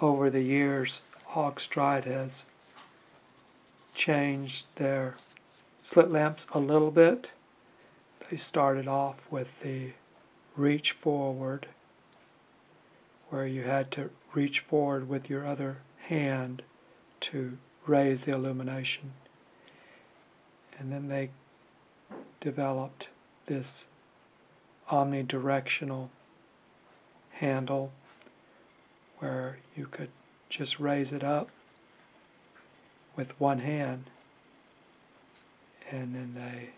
over the years, Haag-Streit has changed their slit lamps a little bit. They started off with the reach forward, where you had to reach forward with your other hand to raise the illumination. And then they developed this omnidirectional handle where you could just raise it up with one hand, and then they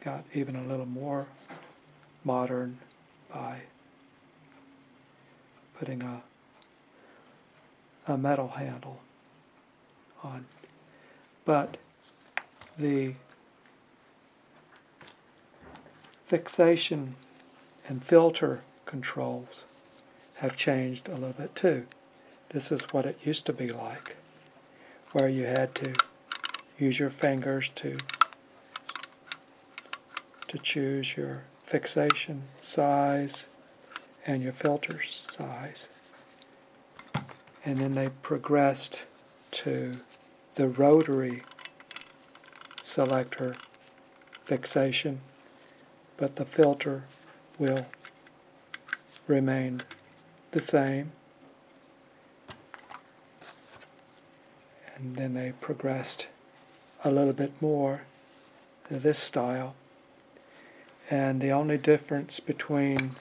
got even a little more modern by putting a metal handle on. But the fixation and filter controls have changed a little bit too. This is what it used to be like, where you had to use your fingers to choose your fixation size and your filter size. And then they progressed to the rotary selector fixation, but the filter will remain the same. And then they progressed a little bit more to this style. And the only difference between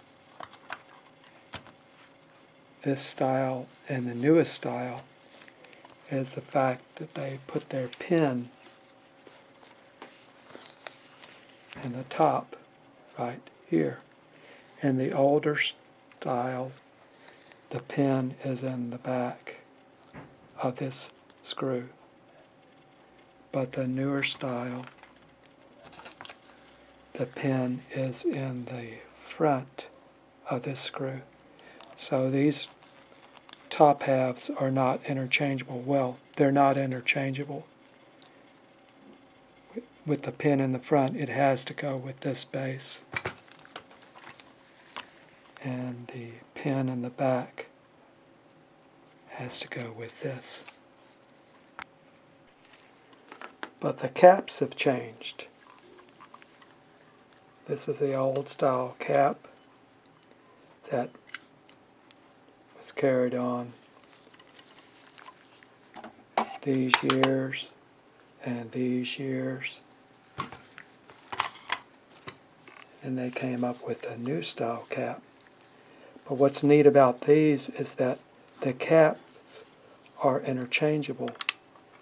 this style and the newest style is the fact that they put their pin in the top right here. In the older style, the pin is in the back of this screw. But the newer style, the pin is in the front of this screw. So these top halves are not interchangeable. Well, they're not interchangeable. With the pin in the front, it has to go with this base. And the pin in the back has to go with this. But the caps have changed. This is the old style cap that was carried on these years and these years. And they came up with a new style cap. But what's neat about these is that the caps are interchangeable.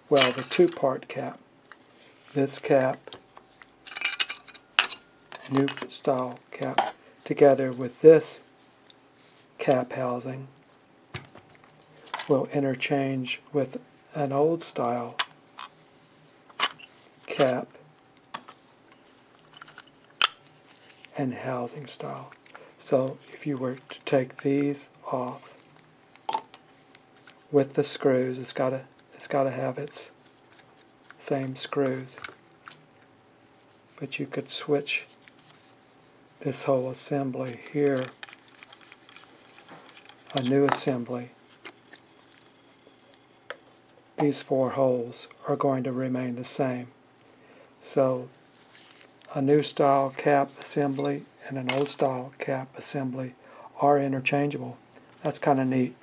Well, the two-part cap. This cap, new style cap, together with this cap housing will interchange with an old style cap and housing style. So if you were to take these off with the screws, it's got to have its same screws. But you could switch this whole assembly here, a new assembly. These four holes are going to remain the same. So a new style cap assembly and an old style cap assembly are interchangeable. That's kind of neat.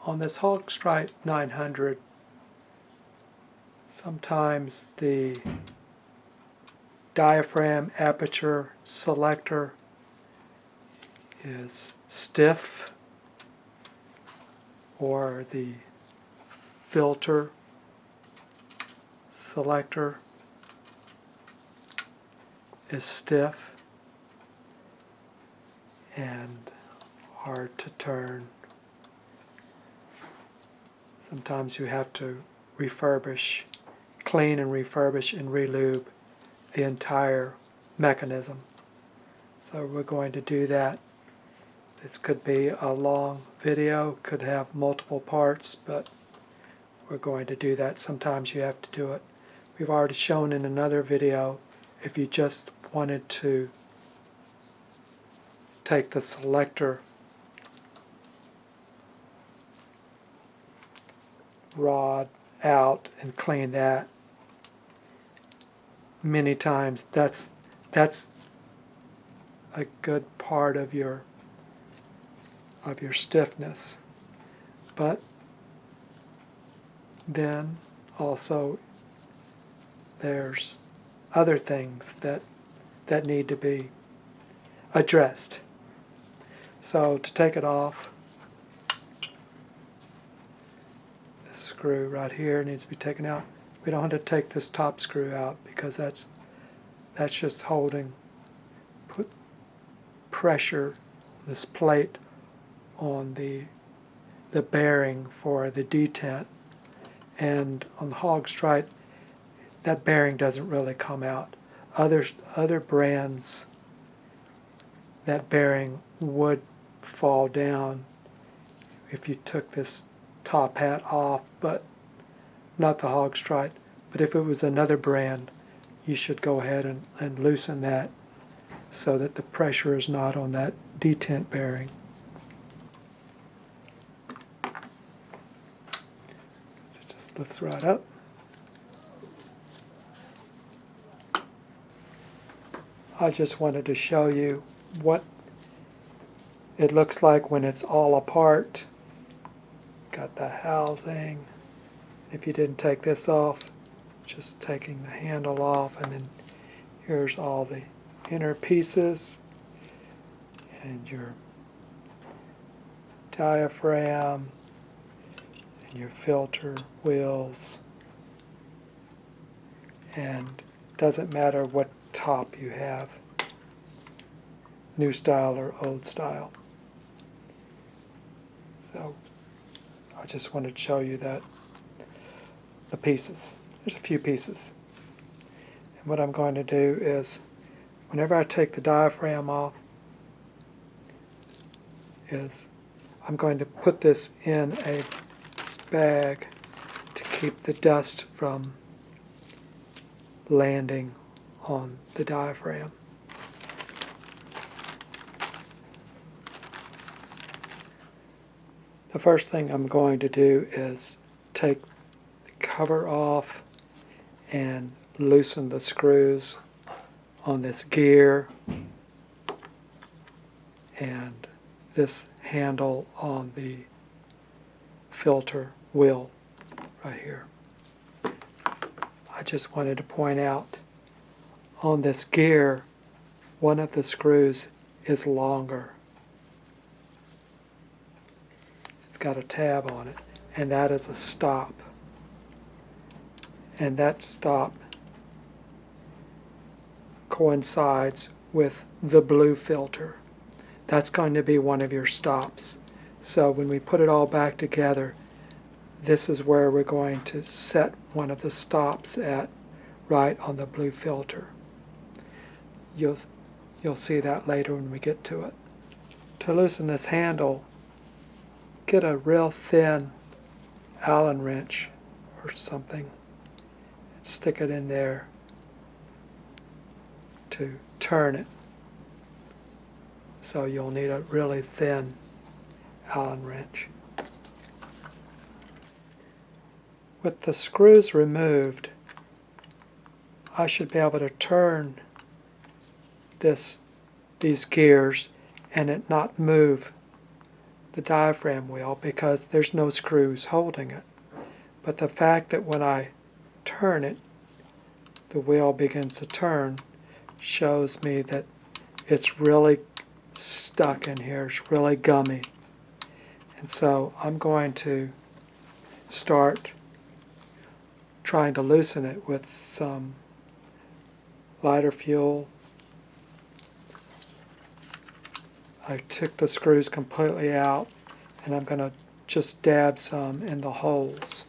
On this Haag-Streit 900, sometimes the diaphragm aperture selector is stiff, or the filter selector is stiff and hard to turn. Sometimes you have to refurbish, clean and refurbish and relube the entire mechanism. So we're going to do that. This could be a long video, could have multiple parts, but we're going to do that. Sometimes you have to do it. We've already shown in another video, if you just wanted to take the selector rod out and clean that many times. That's a good part of your stiffness. But then also there's other things that need to be addressed. So to take it off, this screw right here needs to be taken out. We don't have to take this top screw out because that's just put pressure, this plate on the bearing for the detent. And on the Haag-Streit, that bearing doesn't really come out. Other brands, that bearing would fall down if you took this top hat off, but not the Haag-Streit. But if it was another brand, you should go ahead and loosen that so that the pressure is not on that detent bearing. So it just lifts right up. I just wanted to show you what it looks like when it's all apart. Got the housing. If you didn't take this off, just taking the handle off, and then here's all the inner pieces and your diaphragm and your filter wheels. And doesn't matter what top you have, new style or old style. So I just wanted to show you that the pieces. There's a few pieces. And what I'm going to do is, whenever I take the diaphragm off, I'm going to put this in a bag to keep the dust from landing on the diaphragm. The first thing I'm going to do is take the cover off and loosen the screws on this gear and this handle on the filter wheel right here. I just wanted to point out, on this gear, one of the screws is longer. It's got a tab on it, and that is a stop. And that stop coincides with the blue filter. That's going to be one of your stops. So when we put it all back together, this is where we're going to set one of the stops at, right on the blue filter. You'll see that later when we get to it. To loosen this handle, get a real thin Allen wrench or something. Stick it in there to turn it. So you'll need a really thin Allen wrench. With the screws removed, I should be able to turn these gears and it not move the diaphragm wheel because there's no screws holding it. But the fact that when I turn it, the wheel begins to turn shows me that it's really stuck in here. It's really gummy. And so I'm going to start trying to loosen it with some lighter fuel. I took the screws completely out, and I'm going to just dab some in the holes.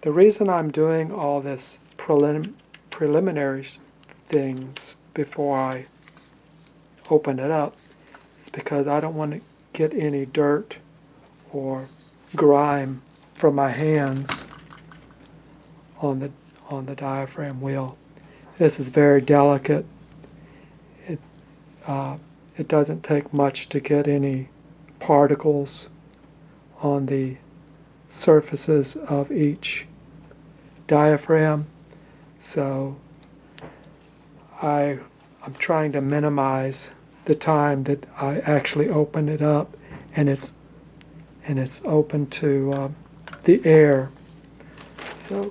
The reason I'm doing all this preliminary things before I open it up is because I don't want to get any dirt or grime from my hands on the diaphragm wheel. This is very delicate. It doesn't take much to get any particles on the surfaces of each diaphragm, so I'm trying to minimize the time that I actually open it up, and it's open to the air. So,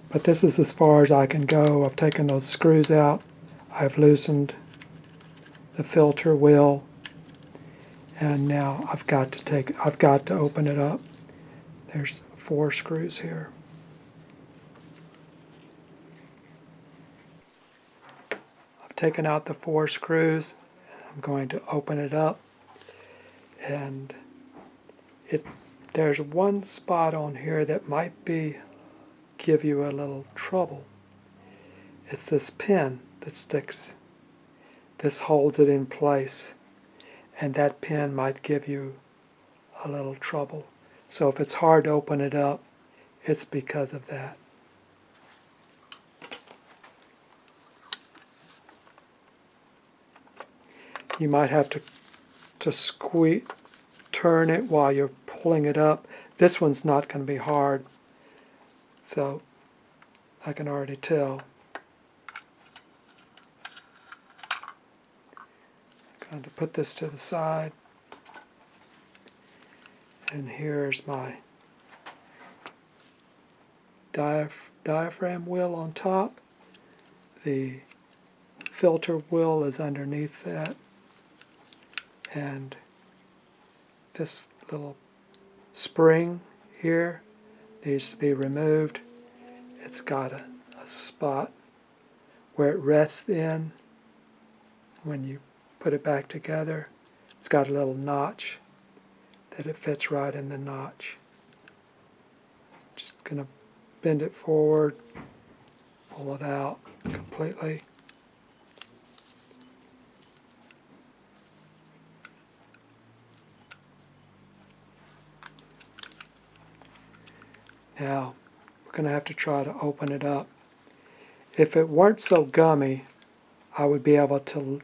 but this is as far as I can go. I've taken those screws out. I've loosened the filter wheel, and now I've got to open it up. There's 4 screws here. I've taken out the 4 screws. I'm going to open it up, and there's one spot on here that might give you a little trouble. It's this pin that sticks. This holds it in place, and that pin might give you a little trouble. So if it's hard to open it up, it's because of that. You might have to turn it while you're pulling it up. This one's not going to be hard, so I can already tell. I'm going to put this to the side, and here's my diaphragm wheel on top. The filter wheel is underneath that, and this little spring here needs to be removed. It's got a spot where it rests in when you put it back together. It's got a little notch that it fits right in the notch. Just going to bend it forward, pull it out completely. Now, we're going to have to try to open it up. If it weren't so gummy, I would be able to,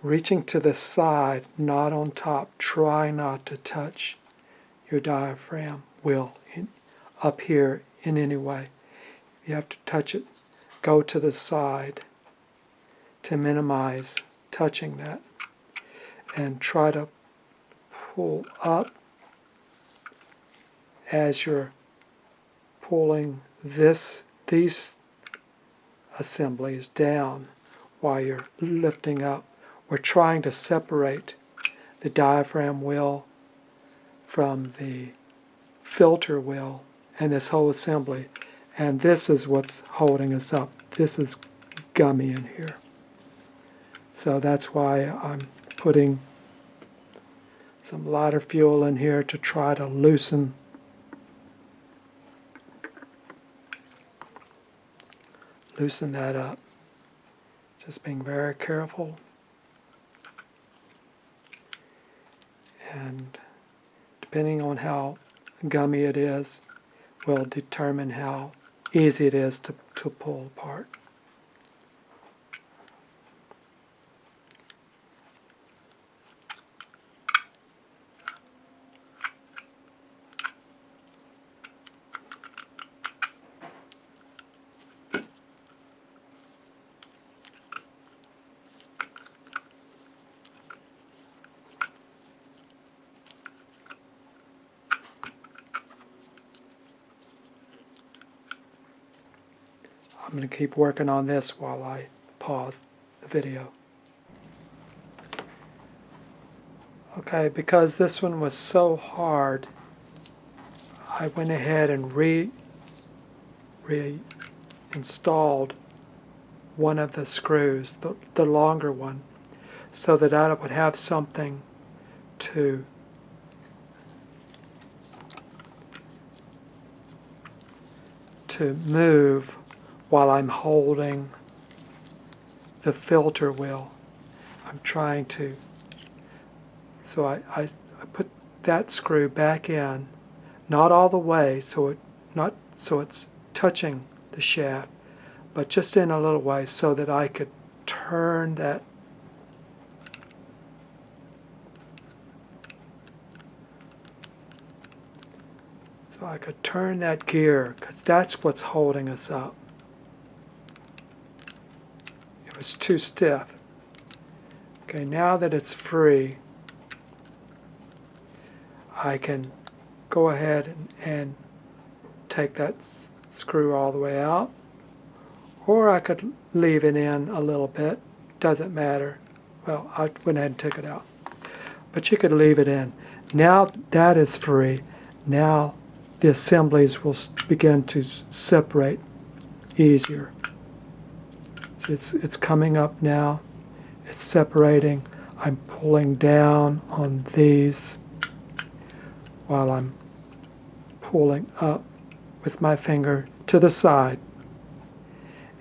reaching to the side, not on top, try not to touch your diaphragm wheel up here in any way. You have to touch it, go to the side to minimize touching that, and try to pull up as you're pulling these assemblies down while you're lifting up. We're trying to separate the diaphragm wheel from the filter wheel and this whole assembly, and this is what's holding us up. This is gummy in here. So that's why I'm putting some lighter fuel in here to try to loosen that up. Just being very careful, and depending on how gummy it is will determine how easy it is to pull apart. I'm going to keep working on this while I pause the video. Okay, because this one was so hard, I went ahead and reinstalled one of the screws, the longer one, so that I would have something to move while I'm holding the filter wheel. I'm trying to, so I put that screw back in, not all the way, so it's touching the shaft, but just in a little way so that I could turn that gear, because that's what's holding us up. It was too stiff. Okay, now that it's free, I can go ahead and take that screw all the way out, or I could leave it in a little bit. Doesn't matter. Well, I went ahead and took it out. But you could leave it in. Now that is free. Now the assemblies will begin to separate easier. So it's coming up now. It's separating. I'm pulling down on these while I'm pulling up with my finger to the side.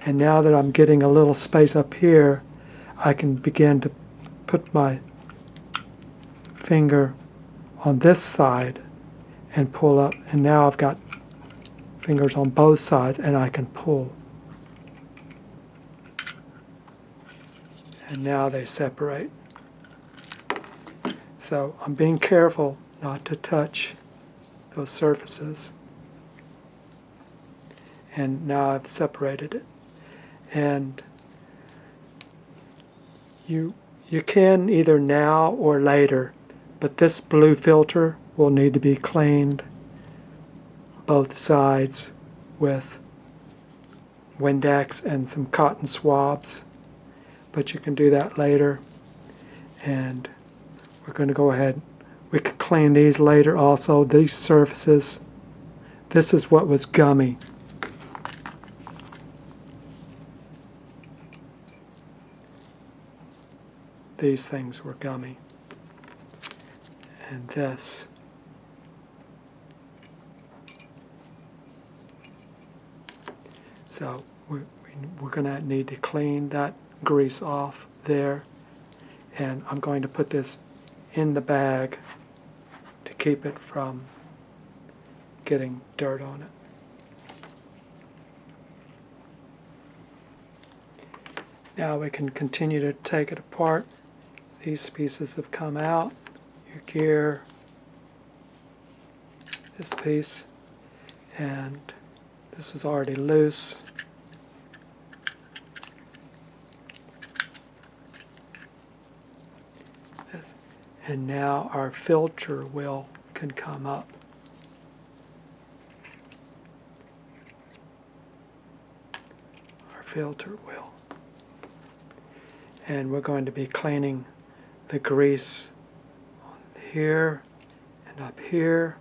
And now that I'm getting a little space up here, I can begin to put my finger on this side and pull up, and now I've got fingers on both sides and I can pull. And now they separate. So I'm being careful not to touch those surfaces. And now I've separated it. And you can either now or later, but this blue filter will need to be cleaned both sides with Windex and some cotton swabs, but you can do that later. And we're going to go ahead, we can clean these later also. These surfaces, this is what was gummy. These things were gummy. And this. So we're going to need to clean that grease off there. And I'm going to put this in the bag to keep it from getting dirt on it. Now we can continue to take it apart. These pieces have come out. Your gear, this piece, and this was already loose. And now our filter wheel can come up. Our filter wheel. And we're going to be cleaning the grease on here and up here.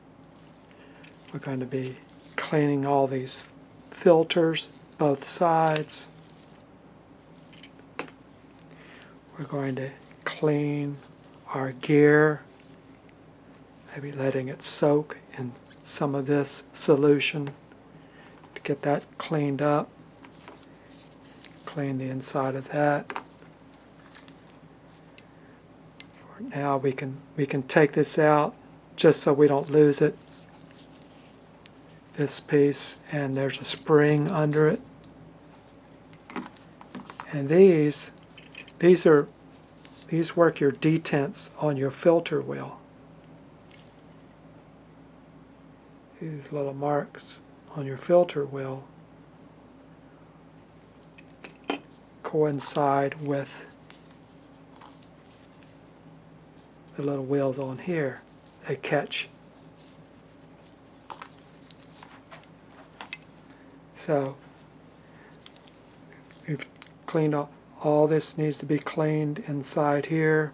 We're going to be cleaning all these filters, both sides. We're going to clean our gear, maybe letting it soak in some of this solution to get that cleaned up. Clean the inside of that. For now we can take this out just so we don't lose it. This piece, and there's a spring under it. And these work your detents on your filter wheel. These little marks on your filter wheel coincide with the little wheels on here. They catch. So we've cleaned up. All this needs to be cleaned inside here.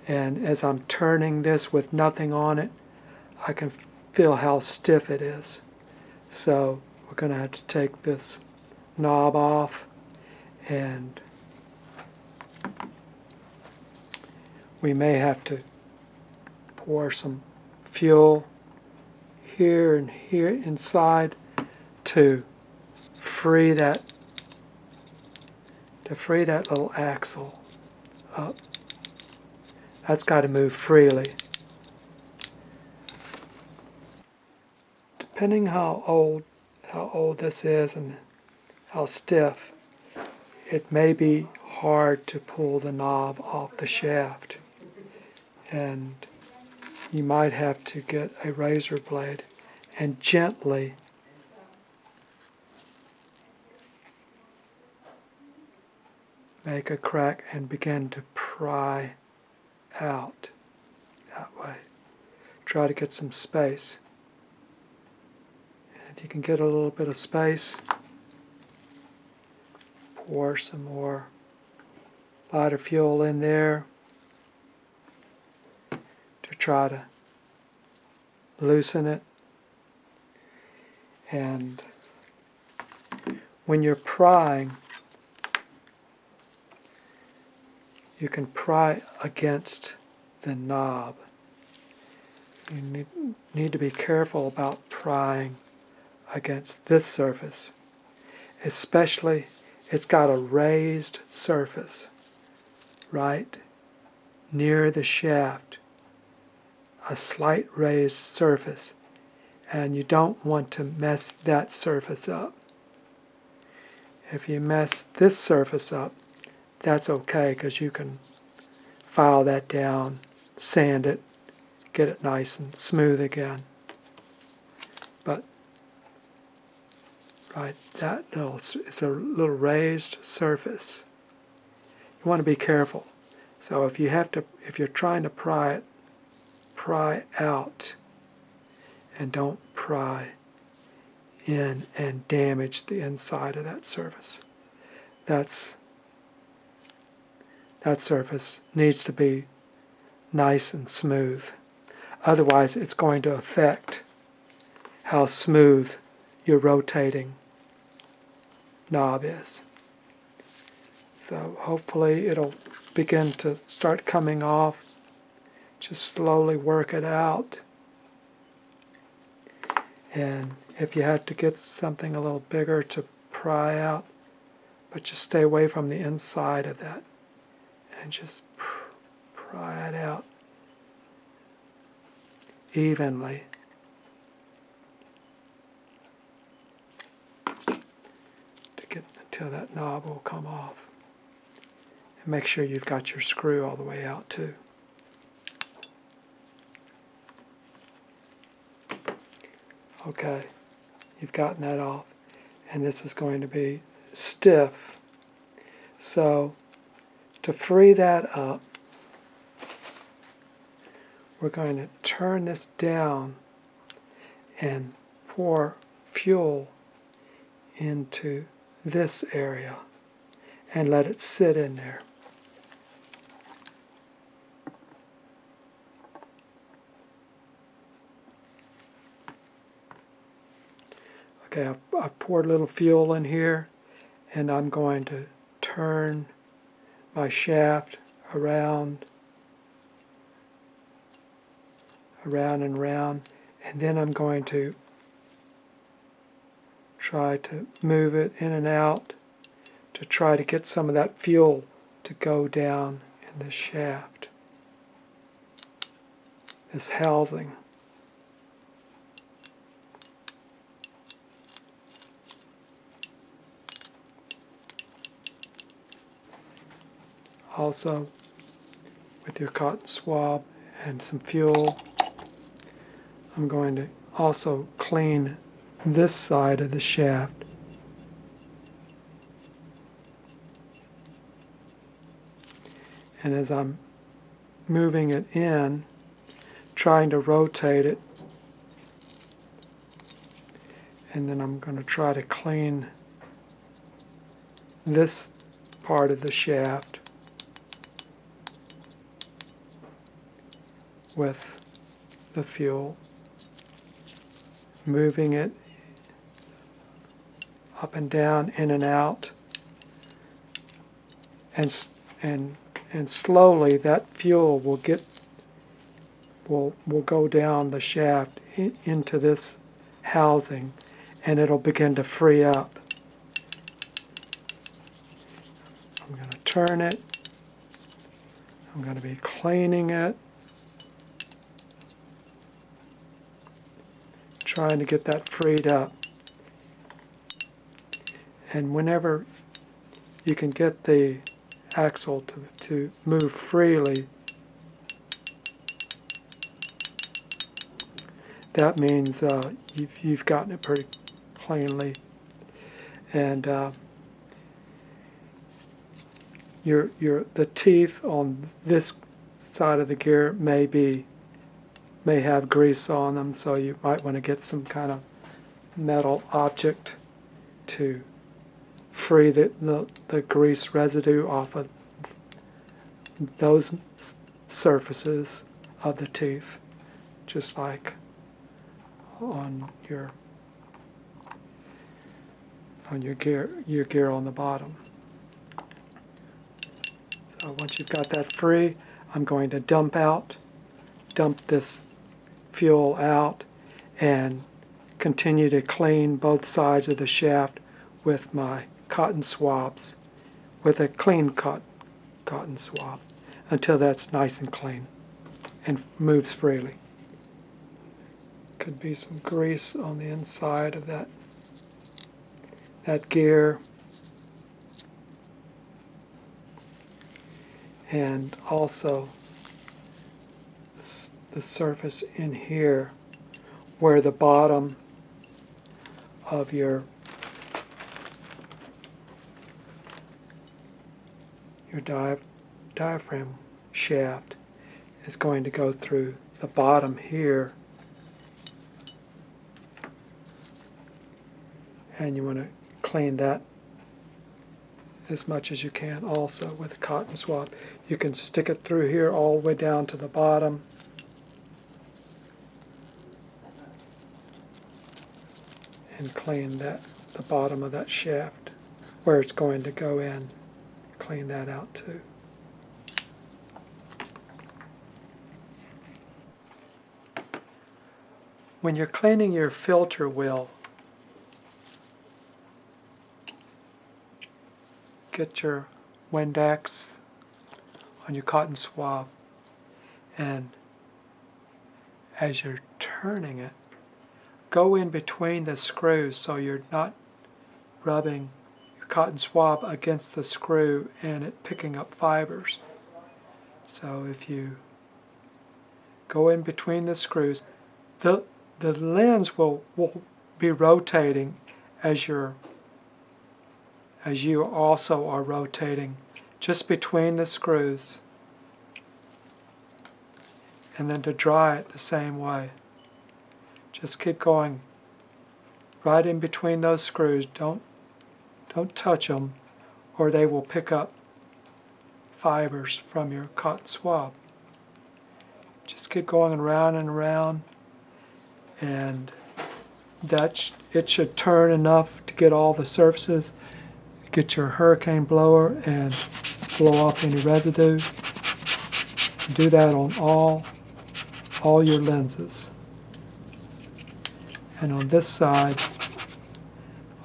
And as I'm turning this with nothing on it, I can feel how stiff it is. So we're going to have to take this knob off, and we may have to pour some fuel here and here inside to free that to free that little axle up. That's got to move freely. Depending how old this is and how stiff, it may be hard to pull the knob off the shaft, and you might have to get a razor blade and gently make a crack and begin to pry out that way. Try to get some space. If you can get a little bit of space, pour some more lighter fuel in there to try to loosen it. And when you're prying, you can pry against the knob. You need to be careful about prying against this surface, especially it's got a raised surface right near the shaft, a slight raised surface, and you don't want to mess that surface up. If you mess this surface up, that's okay, because you can file that down, sand it, get it nice and smooth again. But right, it's a little raised surface. You want to be careful. So if you're trying to pry it, pry out, and don't pry in and damage the inside of that surface. That surface needs to be nice and smooth. Otherwise, it's going to affect how smooth your rotating knob is. So hopefully it'll begin to start coming off. Just slowly work it out. And if you had to get something a little bigger to pry out, but just stay away from the inside of that and just pry it out evenly. Until that knob will come off. And make sure you've got your screw all the way out too. Okay, you've gotten that off, and this is going to be stiff. So to free that up, we're going to turn this down and pour fuel into this area and let it sit in there. Okay, I've poured a little fuel in here, and I'm going to turn my shaft around and around, and then I'm going to try to move it in and out to try to get some of that fuel to go down in the shaft, this housing. Also, with your cotton swab and some fuel, I'm going to also clean this side of the shaft. And as I'm moving it in, trying to rotate it, and then I'm going to try to clean this part of the shaft with the fuel, moving it up and down, in and out, and slowly that fuel will go down the shaft into this housing, and it'll begin to free up. I'm going to turn it. I'm going to be cleaning it. Trying to get that freed up. And whenever you can get the axle to move freely, that means you've gotten it pretty cleanly. And the teeth on this side of the gear may have grease on them, so you might want to get some kind of metal object to free the grease residue off of those surfaces of the teeth, just like on your gear on the bottom. So once you've got that free, I'm going to dump this fuel out and continue to clean both sides of the shaft with my cotton swabs, with a clean cotton swab, until that's nice and clean and moves freely. Could be some grease on the inside of that gear, and also the surface in here where the bottom of your diaphragm shaft is going to go through the bottom here, and you want to clean that as much as you can also with a cotton swab. You can stick it through here all the way down to the bottom, and clean the bottom of that shaft where it's going to go in. Clean that out too. When you're cleaning your filter wheel, get your Windex on your cotton swab, and as you're turning it, go in between the screws so you're not rubbing your cotton swab against the screw and it picking up fibers. So if you go in between the screws, the lens will be rotating as you also are rotating just between the screws, and then to dry it the same way. Just keep going right in between those screws. Don't touch them, or they will pick up fibers from your cotton swab. Just keep going around and around, and it should turn enough to get all the surfaces. Get your hurricane blower and blow off any residue. Do that on all your lenses. And on this side,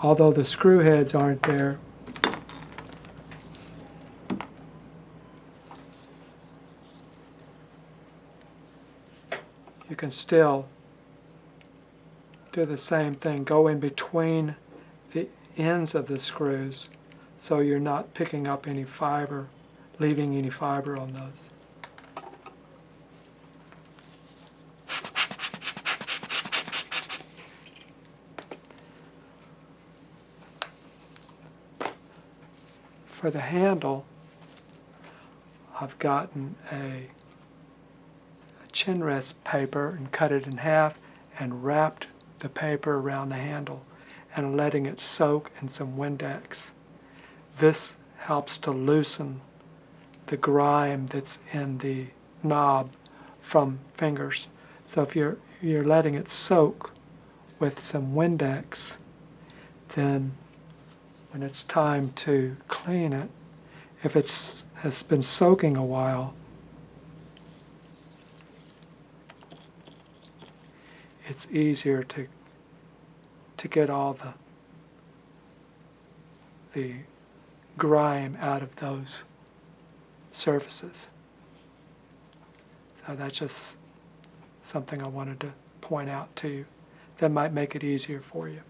although the screw heads aren't there, you can still do the same thing. Go in between the ends of the screws so you're not picking up any fiber, leaving any fiber on those. For the handle, I've gotten a chin rest paper and cut it in half and wrapped the paper around the handle and letting it soak in some Windex. This helps to loosen the grime that's in the knob from fingers. So if you're letting it soak with some Windex, then when it's time to clean it, if it has been soaking a while, it's easier to get all the grime out of those surfaces. So that's just something I wanted to point out to you that might make it easier for you.